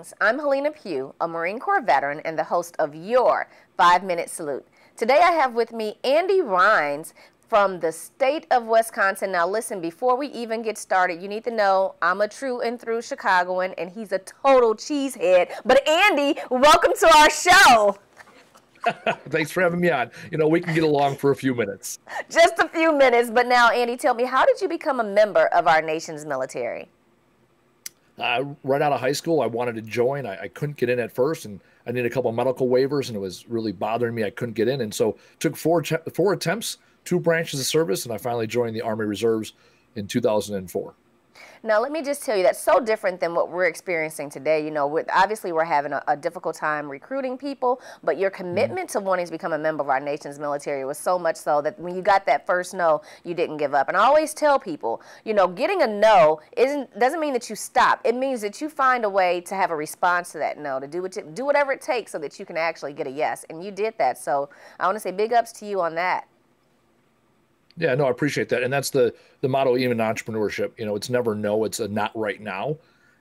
Weterans. I'm Hellena Pugh, a Marine Corps veteran and the host of your 5-Minute Salute. Today I have with me Andy Weins from the state of Wisconsin. Now listen, before we even get started, you need to know I'm a true and through Chicagoan and he's a total cheesehead. But Andy, welcome to our show. Thanks for having me on. You know, we can get along for a few minutes. Just a few minutes. But now, Andy, tell me, how did you become a member of our nation's military? Right out of high school, I wanted to join. I couldn't get in at first, and I needed a couple of medical waivers, and it was really bothering me. I couldn't get in, and so took four attempts, 2 branches of service, and I finally joined the Army Reserves in 2004. Now, let me just tell you, that's so different than what we're experiencing today. You know, obviously we're having a difficult time recruiting people, but your commitment to wanting to become a member of our nation's military was so much so that when you got that first no, you didn't give up. And I always tell people, you know, getting a no doesn't mean that you stop. It means that you find a way to have a response to that no, to do whatever it takes so that you can actually get a yes. And you did that. So I want to say big ups to you on that. Yeah, no, I appreciate that. And that's the motto even in entrepreneurship. You know, it's never no, it's a not right now.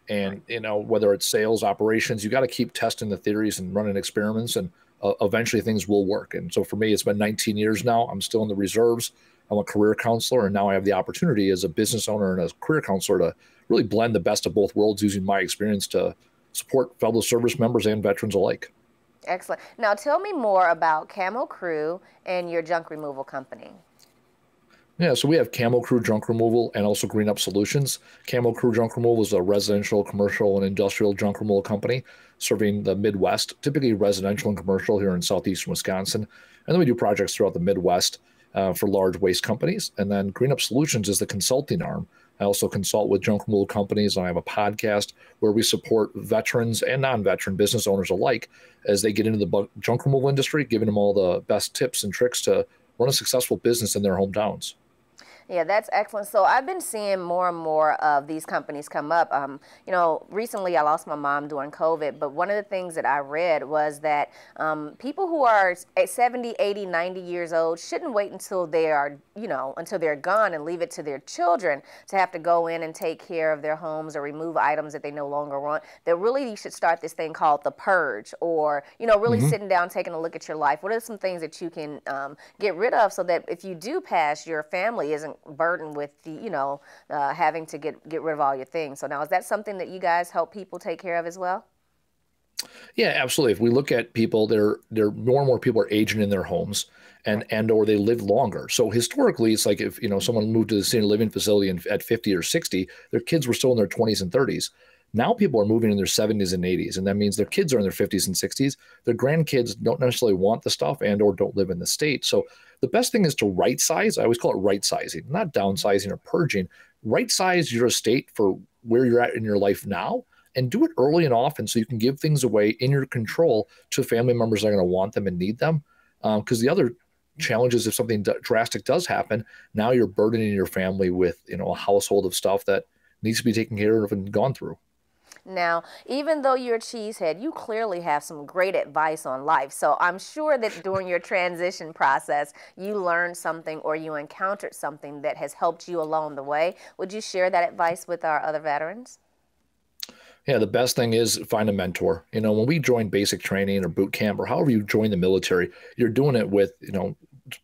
And, you know, whether it's sales, operations, you got to keep testing the theories and running experiments, and eventually things will work. And so for me, it's been 19 years now. I'm still in the reserves. I'm a career counselor, and now I have the opportunity as a business owner and as a career counselor to really blend the best of both worlds using my experience to support fellow service members and veterans alike. Excellent. Now tell me more about Camo Crew and your junk removal company. Yeah, so we have Camo Crew Junk Removal and also Greenup Solutions. Camo Crew Junk Removal is a residential, commercial, and industrial junk removal company serving the Midwest, typically residential and commercial here in southeastern Wisconsin. And then we do projects throughout the Midwest for large waste companies. And then Greenup Solutions is the consulting arm. I also consult with junk removal companies, and I have a podcast where we support veterans and non-veteran business owners alike as they get into the junk removal industry, giving them all the best tips and tricks to run a successful business in their hometowns. Yeah, that's excellent. So I've been seeing more and more of these companies come up. You know, recently I lost my mom during COVID, but one of the things that I read was that people who are 70, 80, 90 years old shouldn't wait until they are, you know, until they're gone and leave it to their children to have to go in and take care of their homes or remove items that they no longer want. That really you should start this thing called the purge, or, you know, really sitting down, taking a look at your life. What are some things that you can get rid of so that if you do pass, your family isn't burdened with the, you know, having to get rid of all your things. So now, is that something that you guys help people take care of as well? Yeah, absolutely. If we look at people, there more and more people are aging in their homes and or they live longer. So historically, it's like if, you know, someone moved to the senior living facility at 50 or 60, their kids were still in their 20s and 30s. Now people are moving in their 70s and 80s, and that means their kids are in their 50s and 60s. Their grandkids don't necessarily want the stuff and or don't live in the state. So the best thing is to right size. I always call it right sizing, not downsizing or purging. Right size your estate for where you're at in your life now, and do it early and often so you can give things away in your control to family members that are going to want them and need them. Because the other challenge is if something drastic does happen, now you're burdening your family with, you know, a household of stuff that needs to be taken care of and gone through. Now, even though you're a cheesehead, you clearly have some great advice on life. So I'm sure that during your transition process, you learned something or you encountered something that has helped you along the way. Would you share that advice with our other veterans? Yeah, the best thing is find a mentor. You know, when we join basic training or boot camp or however you join the military, you're doing it with, you know,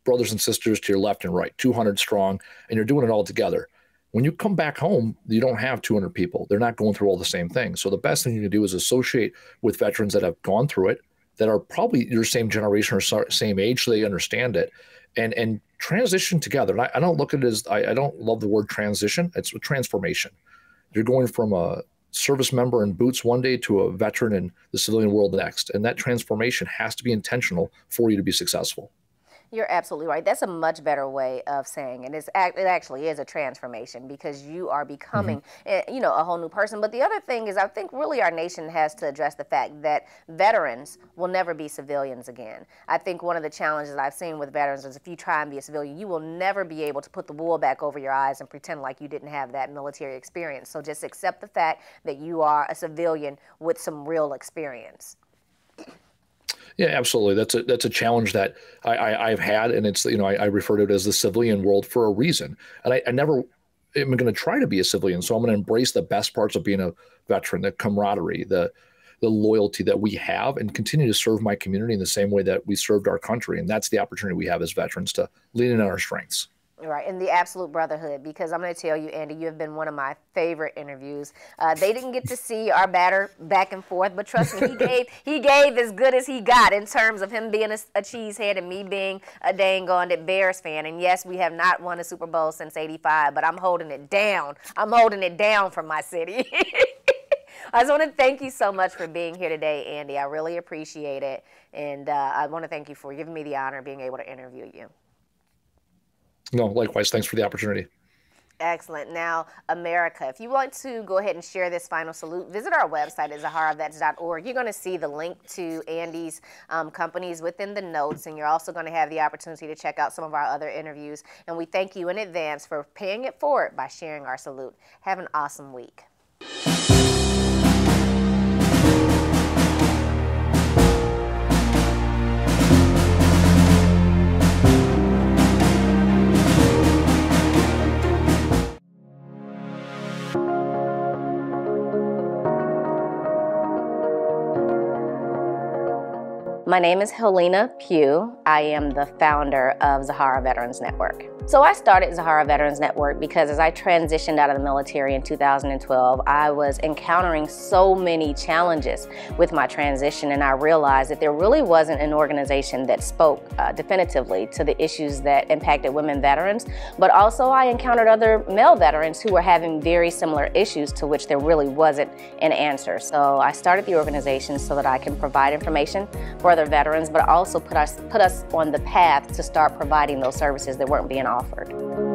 brothers and sisters to your left and right, 200 strong, and you're doing it all together. When you come back home, you don't have 200 people. They're not going through all the same things. So the best thing you can do is associate with veterans that have gone through it, that are probably your same generation or same age, so they understand it, and transition together. And I don't look at it as, I don't love the word transition. It's a transformation. You're going from a service member in boots one day to a veteran in the civilian world the next. And that transformation has to be intentional for you to be successful. You're absolutely right. That's a much better way of saying it. It actually is a transformation because you are becoming, you know, a whole new person. But the other thing is, I think really our nation has to address the fact that veterans will never be civilians again. I think one of the challenges I've seen with veterans is if you try and be a civilian, you will never be able to put the wool back over your eyes and pretend like you didn't have that military experience. So just accept the fact that you are a civilian with some real experience. Yeah, absolutely. That's a challenge that I've had, and it's, you know, I refer to it as the civilian world for a reason. And I never am going to try to be a civilian, so I'm going to embrace the best parts of being a veteran, the camaraderie, the the loyalty that we have and continue to serve my community in the same way that we served our country. And that's the opportunity we have as veterans to lean in on our strengths. Right, and the absolute brotherhood, because I'm going to tell you, Andy, you have been one of my favorite interviews. They didn't get to see our batter back and forth, but trust me, he gave as good as he got in terms of him being a cheesehead and me being a dang-gone Bears fan. And yes, we have not won a Super Bowl since '85, but I'm holding it down. I'm holding it down for my city. I just want to thank you so much for being here today, Andy. I really appreciate it, and I want to thank you for giving me the honor of being able to interview you. No, likewise. Thanks for the opportunity. Excellent. Now, America, if you want to go ahead and share this final salute, visit our website at ZaharaVets.org. You're going to see the link to Andy's companies within the notes, and you're also going to have the opportunity to check out some of our other interviews. And we thank you in advance for paying it forward by sharing our salute. Have an awesome week. My name is Hellena Pugh. I am the founder of ZaharaVeterans Network. So I started ZaharaVeterans Network because as I transitioned out of the military in 2012, I was encountering so many challenges with my transition, and I realized that there really wasn't an organization that spoke definitively to the issues that impacted women veterans, but also I encountered other male veterans who were having very similar issues to which there really wasn't an answer. So I started the organization so that I can provide information for other veterans, but also put us on the path to start providing those services that weren't being offered.